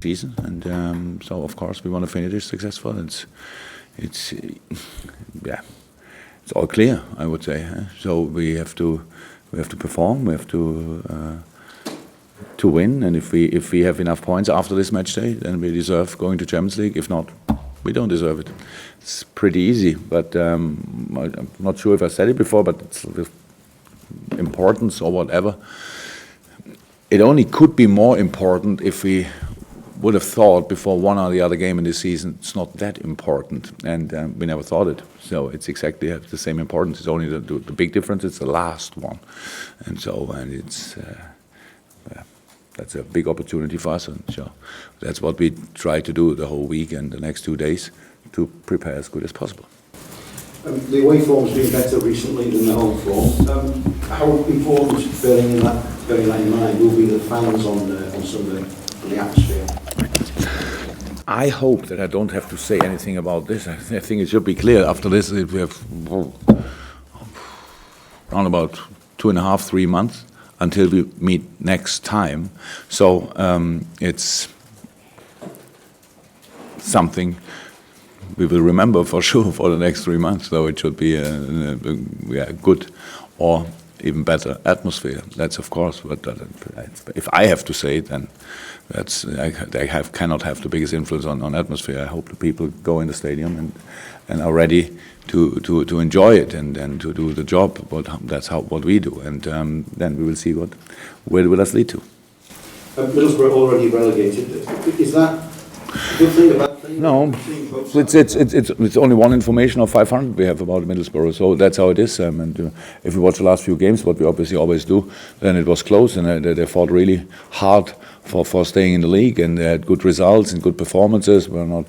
season, and so of course we want to finish it successful. It's all clear, I would say. So we have to perform. We have to win, and if we have enough points after this match day, then we deserve going to Champions League. If not, we don't deserve it. It's pretty easy, but I'm not sure if I said it before, but it's the importance or whatever. It only could be more important if we would have thought before one or the other game in this season it's not that important, and we never thought it. So it's exactly the same importance. It's only the big difference. It's the last one, and it's. That's a big opportunity for us, and so that's what we try to do the whole week and the next 2 days to prepare as good as possible. The away form's been better recently than the home form. How important, bearing that in mind, will be the fans on Sunday and the atmosphere? I hope that I don't have to say anything about this. I think it should be clear after this. We have around about 2.5, 3 months until we meet next time. So it's something we will remember for sure for the next 3 months. So it should be a good or even better atmosphere. That's of course, but if I have to say it, then cannot have the biggest influence on atmosphere. I hope the people go in the stadium and are ready to enjoy it and to do the job. But that's what we do, and then we will see where it will us lead to. Middlesbrough already relegated. Is that a good thing, a bad thing? No, it's only one information of 500 we have about Middlesbrough, so that's how it is. And if we watch the last few games, what we obviously always do, then it was close, and they fought really hard for staying in the league, and they had good results and good performances. We're not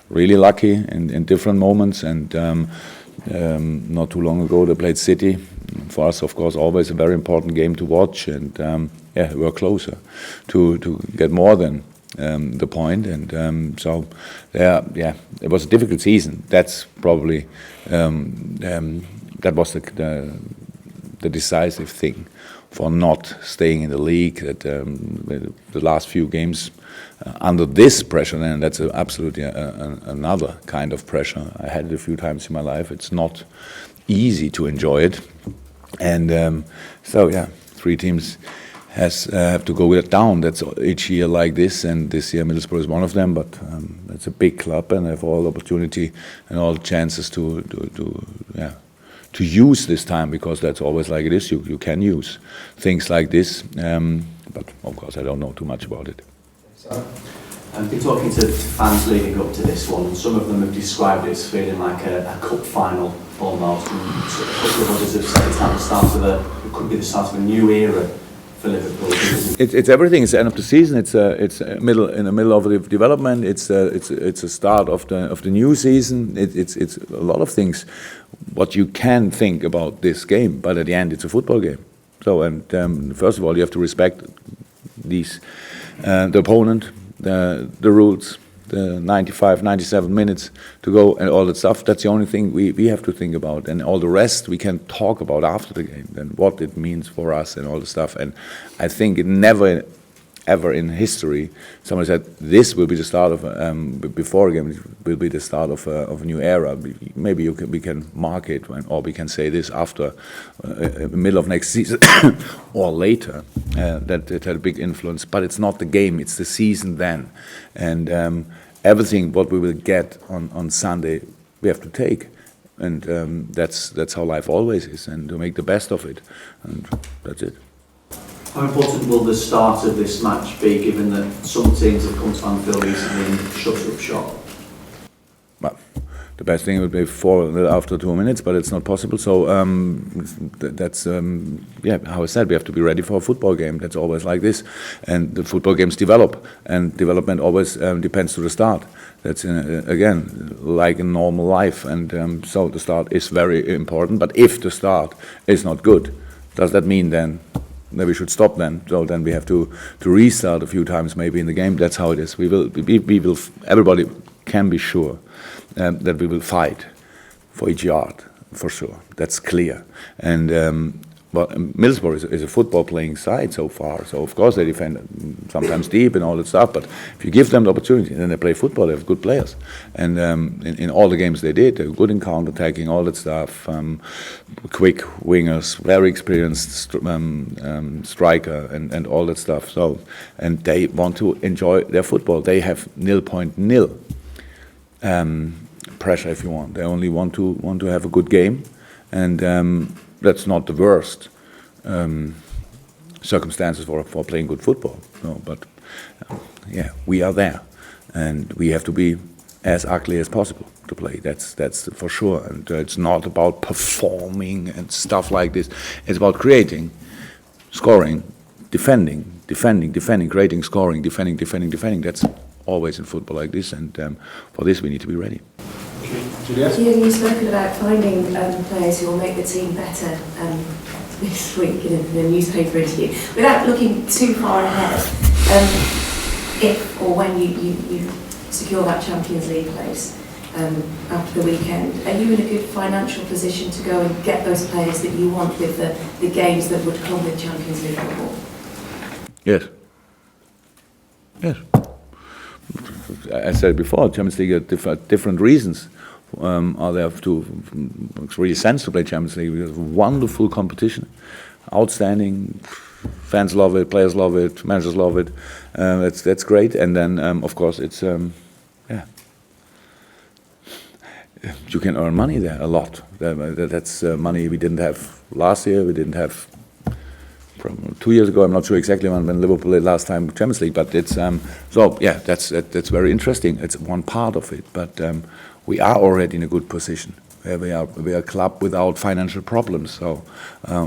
really lucky in different moments, and not too long ago they played City. For us, of course, always a very important game to watch, and we're closer to get more than the point, and so it was a difficult season. That's probably that was the decisive thing for not staying in the league. That the last few games under this pressure, and that's absolutely another kind of pressure. I had it a few times in my life. It's not easy to enjoy it, and 3 teams have to go down. That's each year like this, and this year Middlesbrough is one of them. But it's a big club, and have all opportunity and all chances to use this time, because that's always like it is. You can use things like this, but of course I don't know too much about it. I've been talking to fans leading up to this one, and some of them have described it as feeling like a cup final almost. And a couple of others have said it could be the start of a new era for Liverpool. It's everything. It's the end of the season. It's in the middle of the development. It's a start of the new season. It's a lot of things. What you can think about this game, but at the end it's a football game. So, and first of all, you have to respect the opponent, the rules, the 95, 97 minutes to go, and all that stuff. That's the only thing we have to think about, and all the rest we can talk about after the game, and what it means for us and all the stuff. And I think it never ever in history somebody said this will be the start of before a game, it will be the start of a new era. Maybe we can mark it, or we can say this after middle of next season or later, that it had a big influence. But it's not the game, it's the season then, and everything what we will get on Sunday we have to take, and that's how life always is, and to make the best of it, and that's it. How important will the start of this match be, given that some teams have come to Anfield recently and shut up shop? Well, the best thing would be 4 after 2 minutes, but it's not possible. So that's how I said, we have to be ready for a football game. That's always like this, and the football games develop, and development always depends to the start. That's again like in normal life, and so the start is very important. But if the start is not good, does that mean then that we should stop then? So then we have to restart a few times maybe in the game. That's how it is. We will. Everybody can be sure that we will fight for each yard, for sure. That's clear. And Well, Middlesbrough is a football-playing side so far, so of course they defend sometimes deep and all that stuff. But if you give them the opportunity, then they play football. They have good players, and in all the games they did, they were good in counter-attacking, all that stuff. Quick wingers, very experienced striker, and all that stuff. So, and they want to enjoy their football. They have 0.0 pressure, if you want. They only want to have a good game, and that's not the worst circumstances for playing good football. No, but yeah, we are there, and we have to be as ugly as possible to play. That's for sure. And it's not about performing and stuff like this. It's about creating, scoring, defending, creating, scoring, defending. That's always in football like this, and for this we need to be ready. Juliette? You've spoken about finding players who will make the team better this week in a newspaper interview. Without looking too far ahead, if or when you secure that Champions League place after the weekend, are you in a good financial position to go and get those players that you want with the games that would come with Champions League football? Yes. Yes. I said before, Champions League are different reasons. Are there to makes really sense to play Champions League because wonderful competition, outstanding. Fans love it, players love it, managers love it. That's great. And then of course it's you can earn money there a lot. That's money we didn't have last year. We didn't have from 2 years ago. I'm not sure exactly when Liverpool played last time Champions League, but it's so yeah, that's very interesting. It's one part of it, but we are already in a good position. We are a club without financial problems, so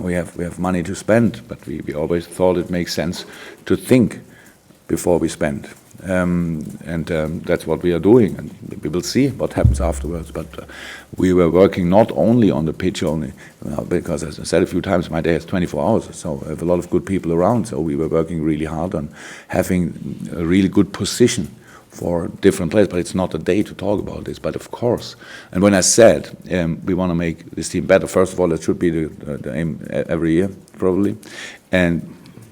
we have money to spend. But we always thought it makes sense to think before we spend, and that's what we are doing. And we will see what happens afterwards. But we were working not only on the pitch only, because as I said a few times, my day has 24 hours, so I have a lot of good people around. So we were working really hard on having a really good position for different players, but it's not a day to talk about this. But of course, and when I said we want to make this team better, first of all, that should be the aim every year, probably. And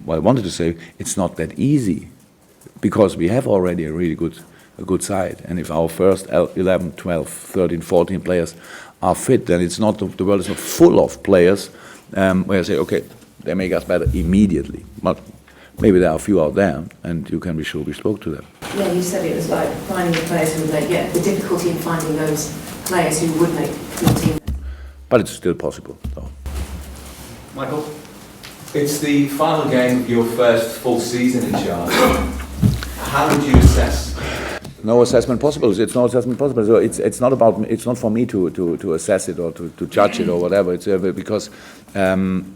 what I wanted to say, it's not that easy, because we have already a really good side. And if our first 11, 12, 13, 14 players are fit, then it's not the world is not full of players where I say, okay, they make us better immediately. But maybe there are a few out there, and you can be sure we spoke to them. Yeah, you said it was like finding the players who would make, the difficulty in finding those players who would make your team. But it's still possible. So. Michael, it's the final game of your first full season in charge. How would you assess? No assessment possible. It's no assessment possible. So it's not about. It's not for me to assess it or to judge it or whatever. It's because I'm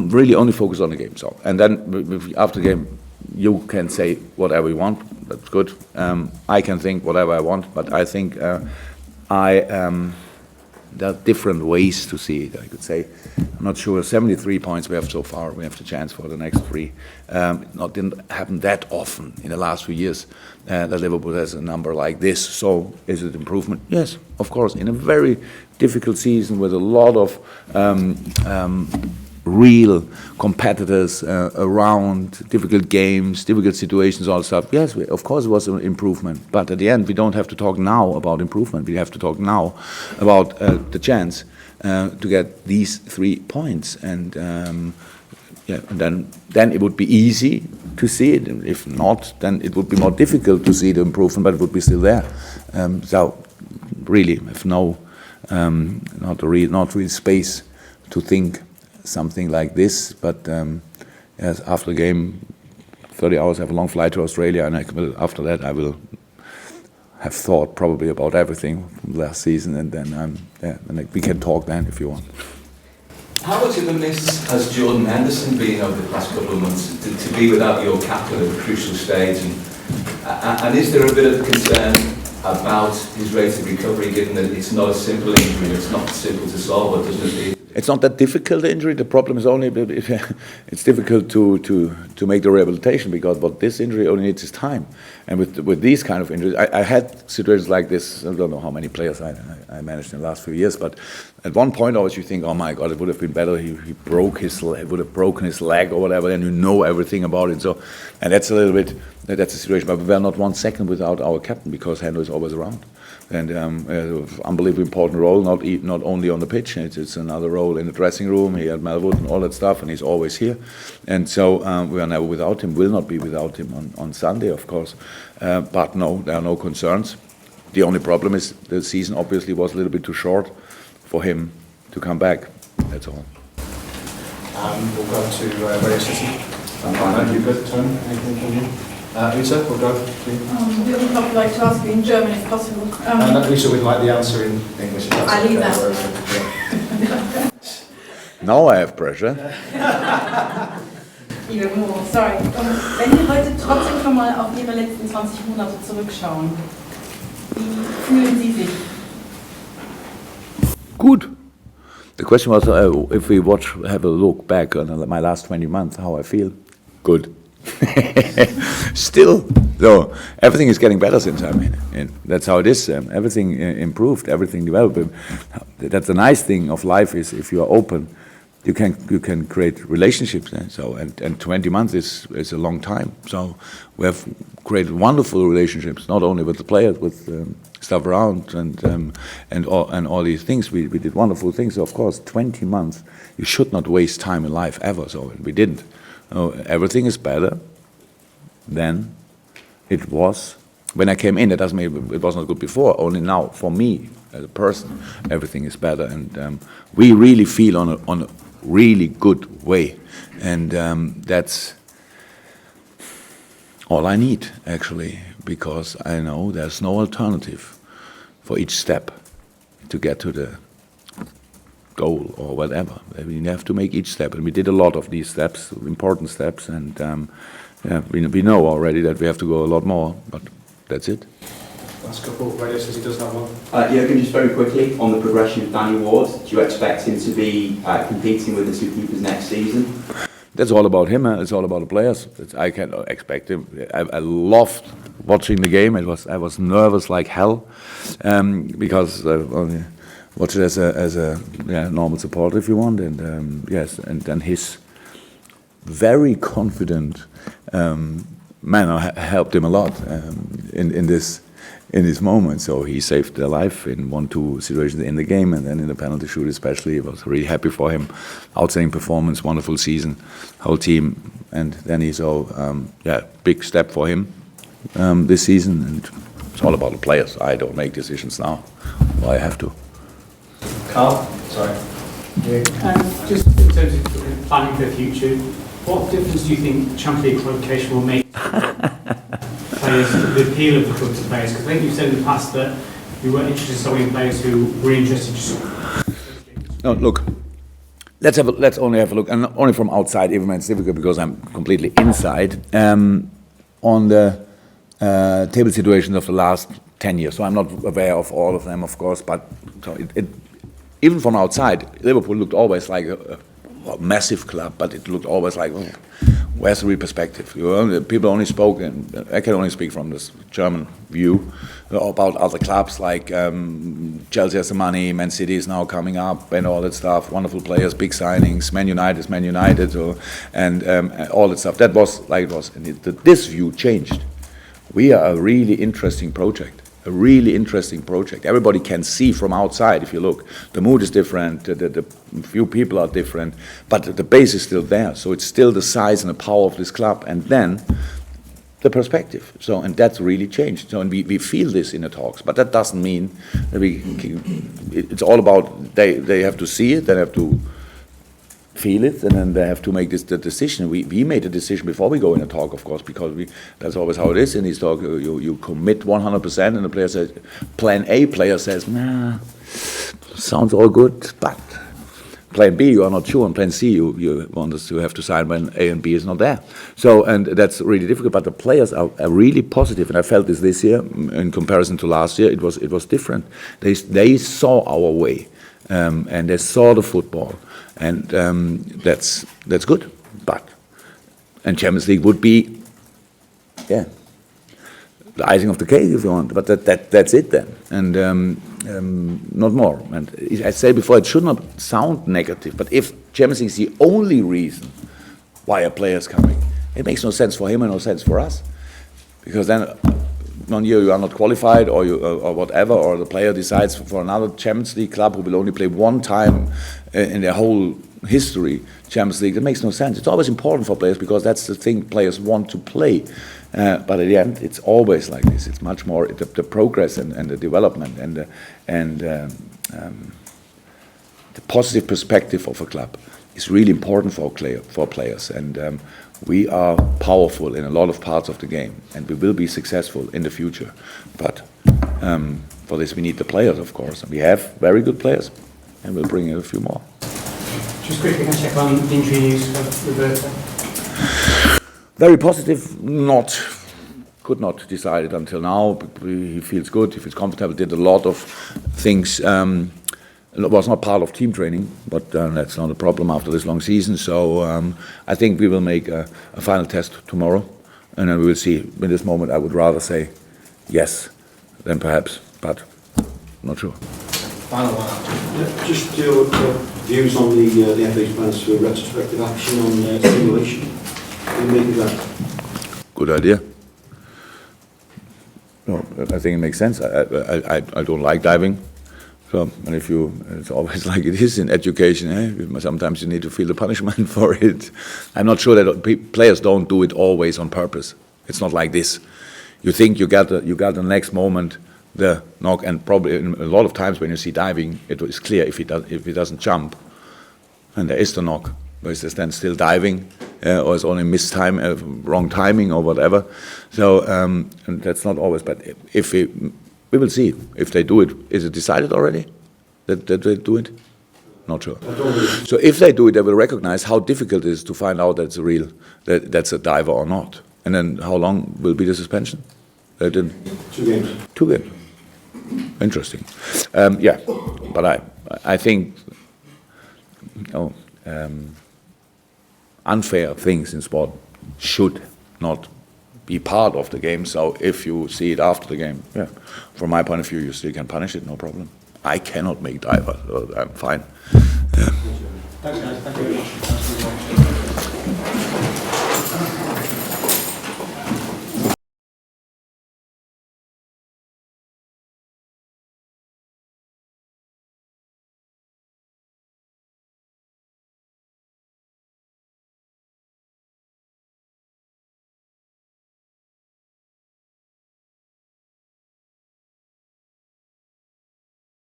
really only focused on the game. So, and then after the game, you can say whatever you want. That's good. I can think whatever I want, but I think there are different ways to see it. I could say, I'm not sure. 73 points we have so far. We have the chance for the next 3. Didn't happen that often in the last few years that Liverpool has a number like this. So is it improvement? Yes, of course. In a very difficult season with a lot of real competitors around, difficult games, difficult situations, all stuff. Yes, of course it was an improvement. But at the end, we don't have to talk now about improvement. We have to talk now about the chance to get these 3 points. And and then it would be easy to see it. If not, then it would be more difficult to see the improvement, but it would be still there. So really, if no, not really space to think something like this, but yes, after the game, 30 hours, I have a long flight to Australia, and after that I will have thought probably about everything from last season, and then we can talk then if you want. How much of a miss has Jordan Henderson been over the past couple of months to be without your captain at a crucial stage? And is there a bit of concern about his rate of recovery, given that it's not a simple injury, it's not simple to solve, or doesn't it? It's not that difficult, the injury. The problem is only it's difficult to make the rehabilitation, because what this injury only needs is time. And with these kind of injuries, I had situations like this. I don't know how many players I managed in the last few years, but at one point always you think, oh my God, it would have been better. He would have broken his leg or whatever, and you know everything about it. So, and that's a little bit, that's the situation. But we were not 1 second without our captain, because Hendo is always around. And unbelievably important role, not only on the pitch, it's another role in the dressing room. He had Melwood and all that stuff, and he's always here. And so we are never without him, will not be without him on Sunday, of course. But no, there are no concerns. The only problem is the season obviously was a little bit too short for him to come back. That's all. We'll go to Radio City. Thank you, good. Tony, anything from you? Lisa, we'll go to you. Jurgen Klopp would like to ask you in German if possible. Lisa would like the answer in English. I leave that. Now I have pressure. Even more, sorry. Wenn Sie heute trotzdem schon mal auf Ihre letzten 20 Monate zurückschauen, wie fühlen Sie sich? Good. The question was, if we have a look back on my last 20 months, how I feel. Good. Still, though, everything is getting better since I'm in. That's how it is. Everything improved, everything developed. That's the nice thing of life, is if you are open, you can create relationships. So and 20 months is a long time. So we have created wonderful relationships, not only with the players, with stuff around and all these things. We did wonderful things. So of course, 20 months, you should not waste time in life ever. So we didn't. Everything is better than it was when I came in. That doesn't mean it was not good before. Only now, for me as a person, everything is better, and we really feel on a really good way, and that's all I need actually, because I know there's no alternative for each step to get to the goal or whatever. We have to make each step, and we did a lot of these steps, important steps, and we know already that we have to go a lot more, but that's it. Last couple, Radio City does have one. Jurgen, just very quickly, on the progression of Danny Ward, do you expect him to be competing with the two keepers next season? That's all about him. It's all about the players. I can't expect him. I loved watching the game. I was nervous like hell, because I watched it as a normal supporter, if you want. And yes, and then his very confident manner helped him a lot in this moment. So he saved their life in 1-2 situations in the game, and then in the penalty shoot especially. I was really happy for him. Outstanding performance, wonderful season, whole team. And then he's big step for him this season. And it's all about the players. I don't make decisions now. Well, I have to. Carl, sorry. Just in terms of planning for the future, what difference do you think Champions League qualification will make players, the appeal of the club to players? Because I think you've said in the past that you weren't interested in so many players who were interested just... No, look, let's only have a look, and only from outside, even when it's difficult because I'm completely inside, on the table situations of the last 10 years. So I'm not aware of all of them, of course, but so even from outside, Liverpool looked always like a massive club, but it looked always like, where's the real perspective? People only spoke, and I can only speak from this German view, about other clubs like Chelsea has the money, Man City is now coming up, and all that stuff, wonderful players, big signings, Man United is Man United, and all that stuff. That was like it was. And this view changed. We are a really interesting project. A really interesting project. Everybody can see from outside, if you look. The mood is different, the few people are different, but the base is still there. So it's still the size and the power of this club, and then the perspective. So, and that's really changed. So, and we feel this in the talks, but that doesn't mean that it's all about, they have to see it, they have to feel it, and then they have to make the decision. We made a decision before we go in a talk, of course, because that's always how it is in these talks. You commit 100%, and the player says, Plan A player says, nah, sounds all good, but Plan B you are not sure, and Plan C you want us to have to sign when A and B is not there. So, and that's really difficult. But the players are really positive, and I felt this year in comparison to last year. It was different. They saw our way. and they saw the football, and that's good. And Champions League would be, the icing of the cake if you want, but that's it then, and not more. And I said before, it should not sound negative, but if Champions League is the only reason why a player is coming, it makes no sense for him and no sense for us, because then 1 year you are not qualified, or whatever, or the player decides for another Champions League club who will only play one time in their whole history Champions League. That makes no sense. It's always important for players because that's the thing players want to play. But at the end, it's always like this. It's much more the progress and the development and the positive perspective of a club is really important for players. And we are powerful in a lot of parts of the game, and we will be successful in the future. But for this, we need the players, of course. And we have very good players, and we'll bring in a few more. Just quickly, can I check on injury news for Roberto? Very positive. Could not decide it until now. He feels good. He feels comfortable. Did a lot of things. Was not part of team training, but that's not a problem after this long season. So I think we will make a final test tomorrow, and then we will see. In this moment, I would rather say yes than perhaps, but not sure. Final one. Just your views on the FA's plans for retrospective action on simulation. What do you make of that? Good idea. No, I think it makes sense. I don't like diving. So, and it's always like it is in education. Sometimes you need to feel the punishment for it. I'm not sure that players don't do it always on purpose. It's not like this. You think you got the next moment the knock, and probably a lot of times when you see diving, it is clear if he doesn't jump, and there is the knock. But is then still diving, or it's only wrong timing or whatever. So and that's not always. But if we will see if they do it. Is it decided already that they do it? Not sure. So if they do it, they will recognize how difficult it is to find out that's that's a diver or not. And then how long will be the suspension? 2 games. 2 games. Interesting. But I think unfair things in sport should not be part of the game. So if you see it after the game, from my point of view, you still can punish it, no problem. I cannot make divers, so I'm fine. Thanks, guys. Thank you very much.